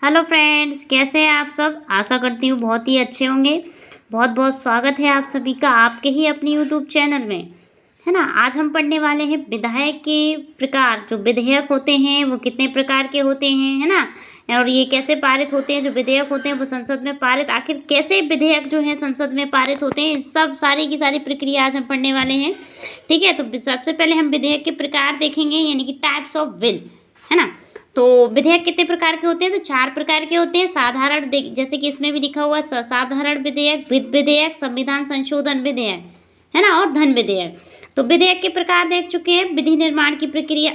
Hello friends, कैसे हैं आप सब। आशा करती हूँ बहुत ही अच्छे होंगे। बहुत बहुत स्वागत है आप सभी का आपके ही अपने यूट्यूब चैनल में, है ना। आज हम पढ़ने वाले हैं विधायक के प्रकार। जो विधेयक होते हैं वो कितने प्रकार के होते हैं, है ना, और ये कैसे पारित होते हैं। जो विधेयक होते हैं वो संसद में पारित, आखिर कैसे विधेयक जो है संसद में पारित होते हैं, सब सारी की सारी प्रक्रिया आज हम पढ़ने वाले हैं। ठीक है, तो सबसे पहले हम विधेयक के प्रकार देखेंगे, यानी कि टाइप्स ऑफ बिल, है ना। तो विधेयक कितने प्रकार के होते हैं, तो 4 प्रकार के होते हैं। साधारण, जैसे कि इसमें भी लिखा हुआ है, साधारण विधेयक, वित्त विधेयक, संविधान संशोधन विधेयक, है ना, और धन विधेयक। तो विधेयक के प्रकार देख चुके हैं। विधि निर्माण की प्रक्रिया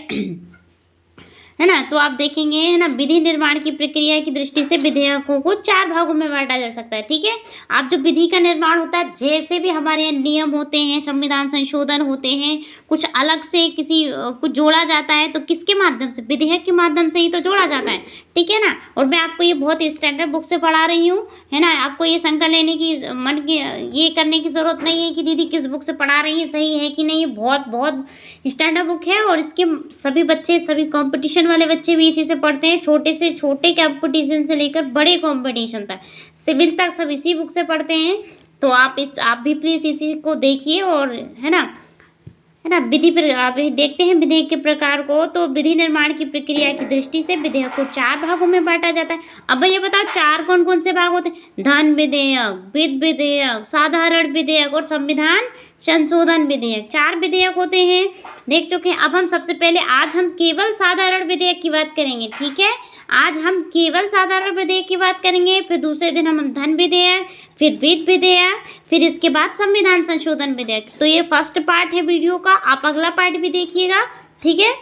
है ना, तो आप देखेंगे, है ना, विधि निर्माण की प्रक्रिया की दृष्टि से विधेयकों को 4 भागों में बांटा जा सकता है। ठीक है, आप जो विधि का निर्माण होता है, जैसे भी हमारे यहाँ नियम होते हैं, संविधान संशोधन होते हैं, कुछ अलग से किसी कुछ जोड़ा जाता है, तो किसके माध्यम से, विधेयक के माध्यम से ही तो जोड़ा जाता है। ठीक है ना, और मैं आपको ये बहुत ही स्टैंडर्ड बुक से पढ़ा रही हूँ, है ना। आपको ये शंका लेने की ये करने की ज़रूरत नहीं है कि दीदी किस बुक से पढ़ा रही है, सही है कि नहीं। बहुत बहुत स्टैंडर्ड बुक है, और इसके सभी बच्चे, सभी कंपटीशन वाले बच्चे भी इसी से पढ़ते हैं। छोटे से छोटे कंपटीशन से लेकर बड़े कंपटीशन तक, सिविल तक, सब इसी बुक से पढ़ते हैं। तो आप भी प्लीज़ इसी को देखिए, और है ना, विधि पर आप देखते हैं विधेयक के प्रकार को। तो विधि निर्माण की प्रक्रिया की दृष्टि से विधेयक को 4 भागों में बांटा जाता है। अब ये बताओ 4 कौन कौन से भाग होते हैं। धन विधेयक, वित्त विधेयक, साधारण विधेयक और संविधान संशोधन विधेयक। 4 विधेयक होते हैं, देख चुके हैं। अब हम सबसे पहले आज हम केवल साधारण विधेयक की बात करेंगे। ठीक है, आज हम केवल साधारण विधेयक की बात करेंगे, फिर दूसरे दिन हम धन विधेयक, फिर वित्त विधेयक, फिर इसके बाद संविधान संशोधन विधेयक। तो ये फर्स्ट पार्ट है वीडियो का, आप अगला पार्ट भी देखिएगा। ठीक है,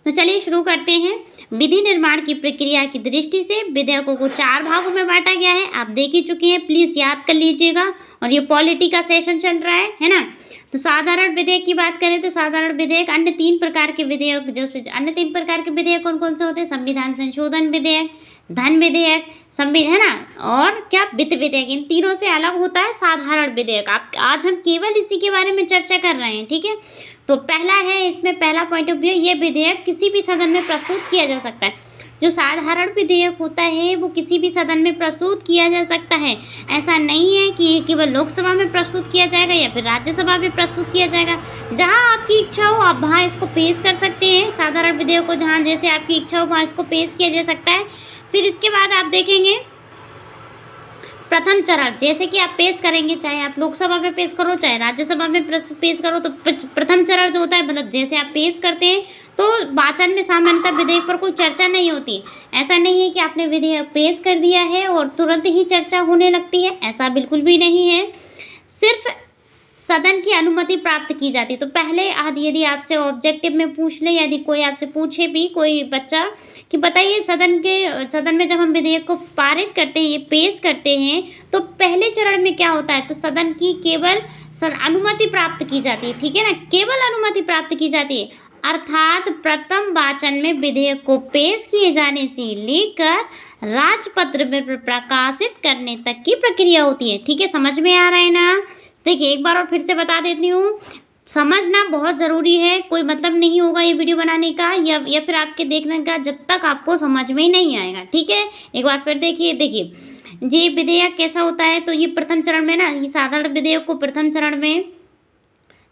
तो चलिए शुरू करते हैं। विधि निर्माण की प्रक्रिया की दृष्टि से विधेयकों को 4 भागों में बांटा गया है। आप देख ही चुके हैं, प्लीज़ याद कर लीजिएगा। और ये पॉलिटी का सेशन चल रहा है ना। तो साधारण विधेयक की बात करें तो साधारण विधेयक अन्य 3 प्रकार के विधेयक, जो अन्य 3 प्रकार के विधेयक कौन कौन से होते हैं। संविधान संशोधन विधेयक, धन विधेयक, है ना, और क्या, वित्त विधेयक। इन तीनों से अलग होता है साधारण विधेयक। आप आज हम केवल इसी के बारे में चर्चा कर रहे हैं। ठीक है, तो पहला है, इसमें पहला पॉइंट ऑफ व्यू, ये विधेयक किसी भी सदन में प्रस्तुत किया जा सकता है। जो साधारण विधेयक होता है वो किसी भी सदन में प्रस्तुत किया जा सकता है। ऐसा नहीं है कि केवल लोकसभा में प्रस्तुत किया जाएगा या फिर राज्यसभा में प्रस्तुत किया जाएगा। जहां आपकी इच्छा हो आप वहां इसको पेश कर सकते हैं। साधारण विधेयक को जहां जैसे आपकी इच्छा हो वहां इसको पेश किया जा सकता है। फिर इसके बाद आप देखेंगे प्रथम चरण, जैसे कि आप पेश करेंगे, चाहे आप लोकसभा में पेश करो चाहे राज्यसभा में पेश करो, तो प्रथम चरण जो होता है, मतलब जैसे आप पेश करते हैं तो वाचन में सामान्यतः विधेयक पर कोई चर्चा नहीं होती। ऐसा नहीं है कि आपने विधेयक पेश कर दिया है और तुरंत ही चर्चा होने लगती है, ऐसा बिल्कुल भी नहीं है। सिर्फ सदन की अनुमति प्राप्त की जाती है। तो पहले यदि आपसे ऑब्जेक्टिव में पूछ ले, यदि कोई आपसे पूछे भी, कोई बच्चा, कि बताइए सदन में जब हम विधेयक को पारित करते हैं, ये पेश करते हैं, तो पहले चरण में क्या होता है, तो सदन की केवल अनुमति प्राप्त की जाती है। ठीक है ना, केवल अनुमति प्राप्त की जाती है, अर्थात प्रथम वाचन में विधेयक को पेश किए जाने से लेकर राजपत्र में प्रकाशित करने तक की प्रक्रिया होती है। ठीक है, समझ में आ रहा है ना। देखिए एक बार और फिर से बता देती हूँ, समझना बहुत ज़रूरी है। कोई मतलब नहीं होगा ये वीडियो बनाने का या फिर आपके देखने का, जब तक आपको समझ में नहीं आएगा। ठीक है, एक बार फिर देखिए ये विधेयक कैसा होता है। तो ये प्रथम चरण में ना, ये साधारण विधेयक को प्रथम चरण में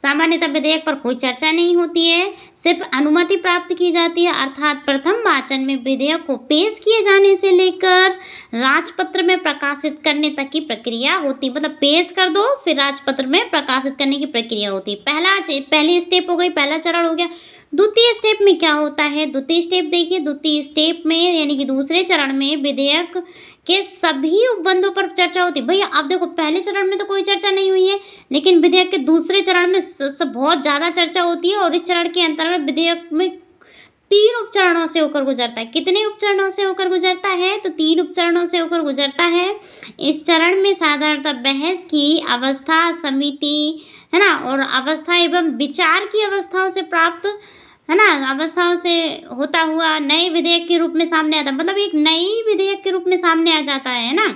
सामान्यतः विधेयक पर कोई चर्चा नहीं होती है, सिर्फ अनुमति प्राप्त की जाती है, अर्थात प्रथम वाचन में विधेयक को पेश किए जाने से लेकर राजपत्र में प्रकाशित करने तक की प्रक्रिया होती है। मतलब पेश कर दो फिर राजपत्र में प्रकाशित करने की प्रक्रिया होती है। पहली स्टेप हो गई, पहला चरण हो गया। द्वितीय स्टेप में क्या होता है, द्वितीय स्टेप देखिए, द्वितीय स्टेप में यानी कि दूसरे चरण में विधेयक के सभी उपबंधों पर चर्चा होती है। भैया आप देखो, पहले चरण में तो कोई चर्चा नहीं हुई है, लेकिन विधेयक के दूसरे चरण में बहुत ज़्यादा चर्चा होती है। और इस चरण के अंतर्गत विधेयक में 3 उपचरणों से होकर गुजरता है। कितने उपचरणों से होकर गुजरता है, तो 3 उपचरणों से होकर गुजरता है। इस चरण में साधारणतः बहस की अवस्था, समिति, है ना, और अवस्था एवं विचार की अवस्थाओं से प्राप्त, है ना, अवस्थाओं से होता हुआ नए विधेयक के रूप में सामने आता है। मतलब एक नई विधेयक के रूप में सामने आ जाता है ना।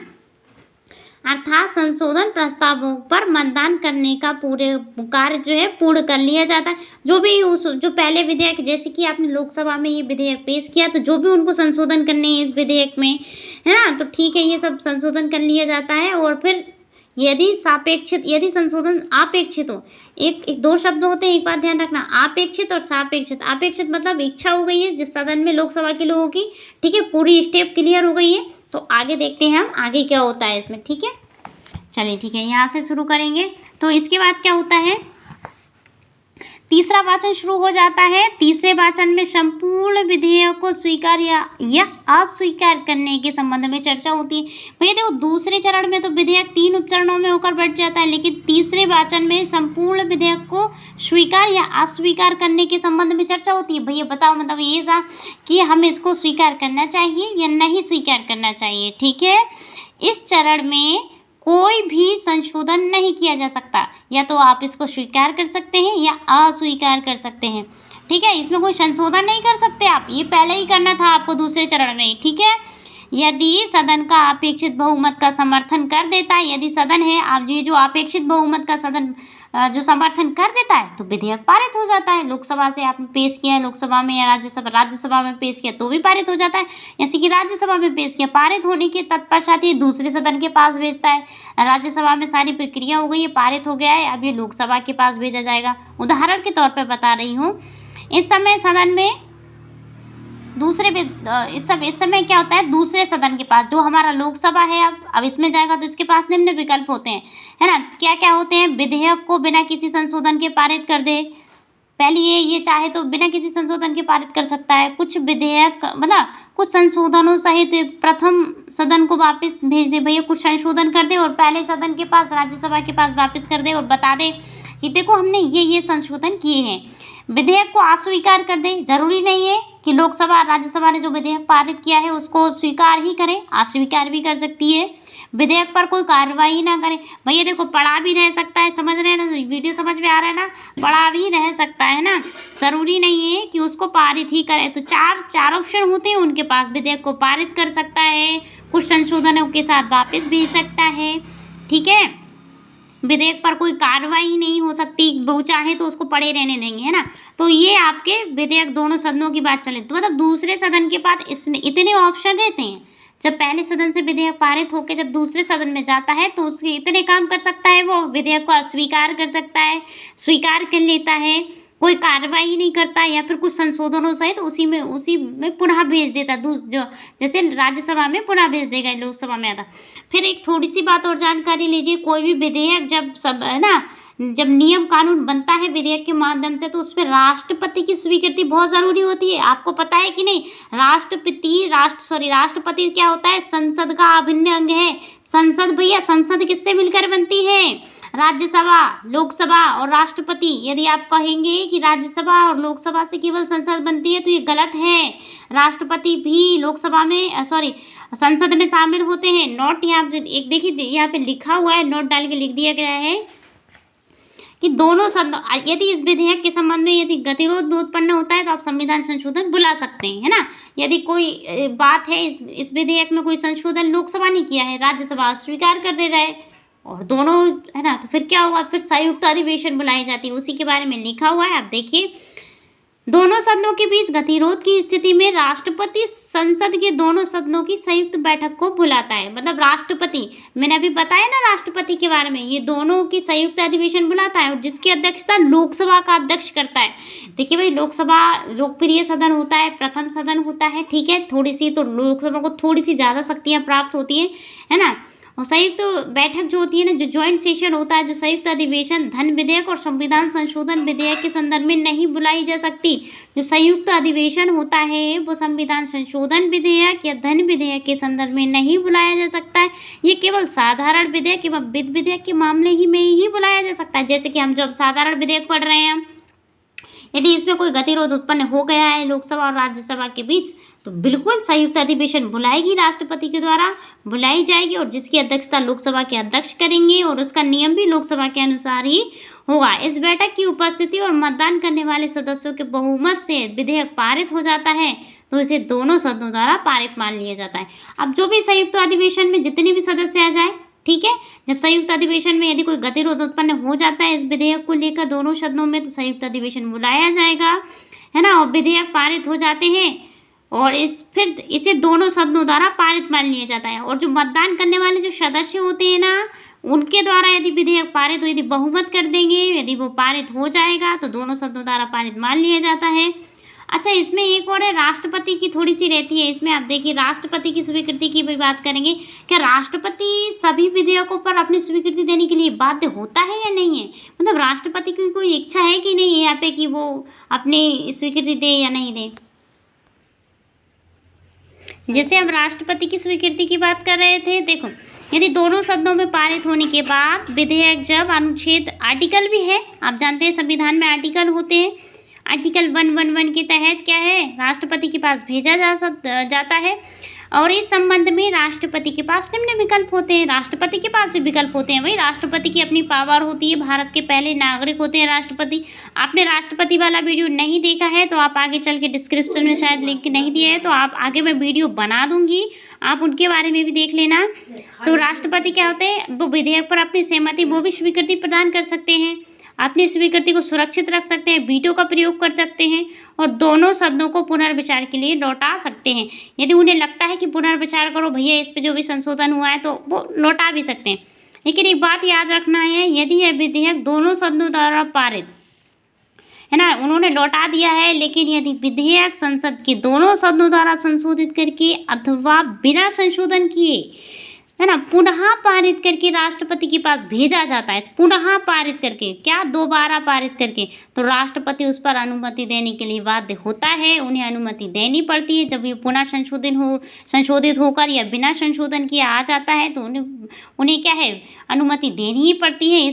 अर्थात संशोधन प्रस्तावों पर मतदान करने का पूरे कार्य जो है पूर्ण कर लिया जाता है। जो भी उस जो पहले विधेयक, जैसे कि आपने लोकसभा में ये विधेयक पेश किया, तो जो भी उनको संशोधन करने हैं इस विधेयक में, है ना, तो ठीक है, ये सब संशोधन कर लिया जाता है। और फिर यदि संशोधन अपेक्षित हो, एक दो शब्द होते हैं, एक बात ध्यान रखना, अपेक्षित और सापेक्षित। अपेक्षित मतलब इच्छा हो गई है जिस सदन में लोकसभा के लोगों की, ठीक है, पूरी स्टेप क्लियर हो गई है। तो आगे देखते हैं हम आगे क्या होता है इसमें, ठीक है। चलिए ठीक है, यहाँ से शुरू करेंगे। तो इसके बाद क्या होता है, तीसरा वाचन शुरू हो जाता है। तीसरे वाचन में संपूर्ण विधेयक को स्वीकार या अस्वीकार करने के संबंध में चर्चा होती है। भैया देखो, दूसरे चरण में तो विधेयक 3 उपचरणों में होकर बैठ जाता है, लेकिन तीसरे वाचन में संपूर्ण विधेयक को स्वीकार या अस्वीकार करने के संबंध में चर्चा होती है। भैया बताओ, मतलब ये सा कि हम इसको स्वीकार करना चाहिए या नहीं स्वीकार करना चाहिए, ठीक है। इस चरण में कोई भी संशोधन नहीं किया जा सकता, या तो आप इसको स्वीकार कर सकते हैं या अस्वीकार कर सकते हैं, ठीक है। इसमें कोई संशोधन नहीं कर सकते आप, ये पहले ही करना था आपको दूसरे चरण में ही, ठीक है। यदि सदन का अपेक्षित बहुमत का समर्थन कर देता है, यदि सदन है, आप ये जो अपेक्षित बहुमत का सदन जो समर्थन कर देता है, तो विधेयक पारित हो जाता है। लोकसभा से आपने पेश किया है, लोकसभा में या राज्यसभा में पेश किया तो भी पारित हो जाता है। जैसे कि राज्यसभा में पेश किया, पारित होने के तत्पश्चात ये दूसरे सदन के पास भेजता है। राज्यसभा में सारी प्रक्रिया हो गई है, पारित हो गया है, अब ये लोकसभा के पास भेजा जाएगा। उदाहरण के तौर पर बता रही हूँ, इस समय सदन में इस समय क्या होता है, दूसरे सदन के पास जो हमारा लोकसभा है, अब इसमें जाएगा तो इसके पास निम्न विकल्प होते हैं, है ना। क्या क्या होते हैं, विधेयक को बिना किसी संशोधन के पारित कर दे। पहले ये चाहे तो बिना किसी संशोधन के पारित कर सकता है। कुछ विधेयक मतलब कुछ संशोधनों सहित प्रथम सदन को वापस भेज दे। भैया कुछ संशोधन कर दे और पहले सदन के पास, राज्यसभा के पास वापस कर दे और बता दे कि देखो हमने ये संशोधन किए हैं। विधेयक को अस्वीकार कर दे, जरूरी नहीं है कि लोकसभा राज्यसभा ने जो विधेयक पारित किया है उसको स्वीकार ही करे, अस्वीकार भी कर सकती है। विधेयक पर कोई कार्रवाई ना करे। भैया देखो, पढ़ा भी रह सकता है, समझ रहे हैं ना, वीडियो समझ में आ रहा है ना, पढ़ा भी रह सकता है ना, जरूरी नहीं है कि उसको पारित ही करे। तो चार ऑप्शन होते हैं उनके पास, विधेयक को पारित कर सकता है, कुछ संशोधनों के साथ वापस भेज सकता है, ठीक है। विधेयक पर कोई कार्रवाई नहीं हो सकती, वो चाहे तो उसको पड़े रहने देंगे, है ना। तो ये आपके विधेयक दोनों सदनों की बात चले तो मतलब दूसरे सदन के पास इतने ऑप्शन रहते हैं। जब पहले सदन से विधेयक पारित होकर जब दूसरे सदन में जाता है तो उसके इतने काम कर सकता है, वो विधेयक को अस्वीकार कर सकता है, स्वीकार कर लेता है, कोई कार्रवाई नहीं करता, या फिर कुछ संशोधनों सहित उसी में पुनः भेज देता, जो जैसे राज्यसभा में पुनः भेज देगा, लोकसभा में आता। फिर एक थोड़ी सी बात और जानकारी लीजिए, कोई भी विधेयक जब नियम कानून बनता है विधेयक के माध्यम से, तो उस पर राष्ट्रपति की स्वीकृति बहुत ज़रूरी होती है। आपको पता है कि नहीं, राष्ट्रपति क्या होता है, संसद का अभिन्न अंग है। संसद भैया, संसद किससे मिलकर बनती है, राज्यसभा, लोकसभा और राष्ट्रपति। यदि आप कहेंगे कि राज्यसभा और लोकसभा से केवल संसद बनती है तो ये गलत है। राष्ट्रपति भी संसद में शामिल होते हैं। नोट यहाँ पे एक देखिए, यहाँ पे लिखा हुआ है, नोट डाल के लिख दिया गया है कि दोनों सदनों, यदि इस विधेयक के संबंध में यदि गतिरोध भी उत्पन्न होता है तो आप संविधान संशोधन बुला सकते हैं, है ना। यदि कोई बात है, इस विधेयक में कोई संशोधन लोकसभा ने किया है, राज्यसभा स्वीकार कर दे रहा है और दोनों, है ना, तो फिर क्या होगा, फिर संयुक्त अधिवेशन बुलाई जाती है। उसी के बारे में लिखा हुआ है, आप देखिए। दोनों सदनों के बीच गतिरोध की स्थिति में राष्ट्रपति संसद के दोनों सदनों की संयुक्त बैठक को बुलाता है। मतलब राष्ट्रपति, मैंने अभी बताया ना राष्ट्रपति के बारे में, ये दोनों की संयुक्त अधिवेशन बुलाता है और जिसकी अध्यक्षता लोकसभा का अध्यक्ष करता है। देखिए भाई, लोकसभा लोकप्रिय सदन होता है, प्रथम सदन होता है, ठीक है। थोड़ी सी तो लोकसभा को थोड़ी सी ज़्यादा शक्तियाँ प्राप्त होती है ना। और संयुक्त बैठक जो होती है ना, जो ज्वाइंट सेशन होता है, जो संयुक्त अधिवेशन धन विधेयक और संविधान संशोधन विधेयक के संदर्भ में नहीं बुलाई जा सकती। जो संयुक्त अधिवेशन होता है वो संविधान संशोधन विधेयक या धन विधेयक के संदर्भ में नहीं बुलाया जा सकता है। ये केवल साधारण विधेयक एवं वित्त विधेयक के मामले ही में ही बुलाया जा सकता है। जैसे कि हम जब साधारण विधेयक पढ़ रहे हैं, यदि इसमें कोई गतिरोध उत्पन्न हो गया है लोकसभा और राज्यसभा के बीच, तो बिल्कुल संयुक्त अधिवेशन बुलाएगी, राष्ट्रपति के द्वारा बुलाई जाएगी और जिसकी अध्यक्षता लोकसभा के अध्यक्ष करेंगे और उसका नियम भी लोकसभा के अनुसार ही होगा। इस बैठक की उपस्थिति और मतदान करने वाले सदस्यों के बहुमत से विधेयक पारित हो जाता है तो इसे दोनों सदनों द्वारा पारित मान लिया जाता है। अब जो भी संयुक्त अधिवेशन में जितने भी सदस्य आ जाए ठीक है। जब संयुक्त अधिवेशन में यदि कोई गतिरोध उत्पन्न हो जाता है इस विधेयक को लेकर दोनों सदनों में, तो संयुक्त अधिवेशन बुलाया जाएगा, है ना, और विधेयक पारित हो जाते हैं और फिर इसे दोनों सदनों द्वारा पारित मान लिया जाता है। और जो मतदान करने वाले जो सदस्य होते हैं ना, उनके द्वारा यदि विधेयक पारित हो, यदि बहुमत कर देंगे, यदि वो पारित हो जाएगा तो दोनों सदनों द्वारा पारित मान लिया जाता है। अच्छा, इसमें एक और है, राष्ट्रपति की थोड़ी सी रहती है। इसमें आप देखिए राष्ट्रपति की स्वीकृति की भी बात करेंगे। क्या राष्ट्रपति सभी विधेयकों पर अपनी स्वीकृति देने के लिए बाध्य होता है या नहीं है? मतलब राष्ट्रपति की कोई इच्छा है कि नहीं यहाँ पे कि वो अपनी स्वीकृति दे या नहीं दे? जैसे हम राष्ट्रपति की स्वीकृति की बात कर रहे थे, देखो यदि दोनों सदनों में पारित होने के बाद विधेयक जब अनुच्छेद आर्टिकल भी है, आप जानते हैं संविधान में आर्टिकल होते हैं, आर्टिकल 111 के तहत क्या है, राष्ट्रपति के पास भेजा जाता है। और इस संबंध में राष्ट्रपति के पास निम्न विकल्प होते हैं, राष्ट्रपति के पास भी विकल्प होते हैं। भाई राष्ट्रपति की अपनी पावर होती है, भारत के पहले नागरिक होते हैं राष्ट्रपति। आपने राष्ट्रपति वाला वीडियो नहीं देखा है तो आप आगे चल के डिस्क्रिप्शन में शायद लिंक नहीं दिया है, तो आप आगे मैं वीडियो बना दूंगी, आप उनके बारे में भी देख लेना। तो राष्ट्रपति क्या होते हैं, वो विधेयक पर अपनी सहमति वो भी स्वीकृति प्रदान कर सकते हैं, अपनी स्वीकृति को सुरक्षित रख सकते हैं, वीटो का प्रयोग कर सकते हैं और दोनों सदनों को पुनर्विचार के लिए लौटा सकते हैं। यदि उन्हें लगता है कि पुनर्विचार करो भैया, इस पे जो भी संशोधन हुआ है, तो वो लौटा भी सकते हैं। लेकिन एक बात याद रखना है, यदि यह विधेयक दोनों सदनों द्वारा पारित है ना, उन्होंने लौटा दिया है, लेकिन यदि विधेयक संसद के दोनों सदनों द्वारा संशोधित करके अथवा बिना संशोधन किए, है ना, पुनः पारित करके राष्ट्रपति के पास भेजा जाता है, पुनः पारित करके, क्या दोबारा पारित करके, तो राष्ट्रपति उस पर अनुमति देने के लिए बाध्य होता है, उन्हें अनुमति देनी पड़ती है। जब ये पुनः संशोधित होकर या बिना संशोधन किया आ जाता है तो उन्हें क्या है, अनुमति देनी ही पड़ती है।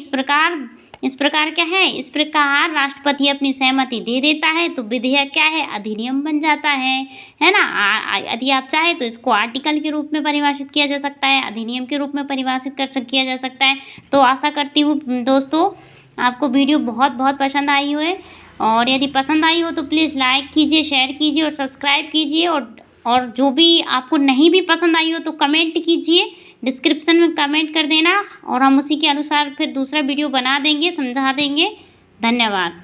इस प्रकार क्या है, इस प्रकार राष्ट्रपति अपनी सहमति दे देता है तो विधेयक क्या है, अधिनियम बन जाता है ना। यदि आप चाहे तो इसको आर्टिकल के रूप में परिभाषित किया जा सकता है, अधिनियम के रूप में परिभाषित किया जा सकता है। तो आशा करती हूँ दोस्तों आपको वीडियो बहुत बहुत पसंद आई हो, और यदि पसंद आई हो तो प्लीज़ लाइक कीजिए, शेयर कीजिए और सब्सक्राइब कीजिए। और जो भी आपको नहीं भी पसंद आई हो तो कमेंट कीजिए, डिस्क्रिप्शन में कमेंट कर देना और हम उसी के अनुसार फिर दूसरा वीडियो बना देंगे, समझा देंगे। धन्यवाद।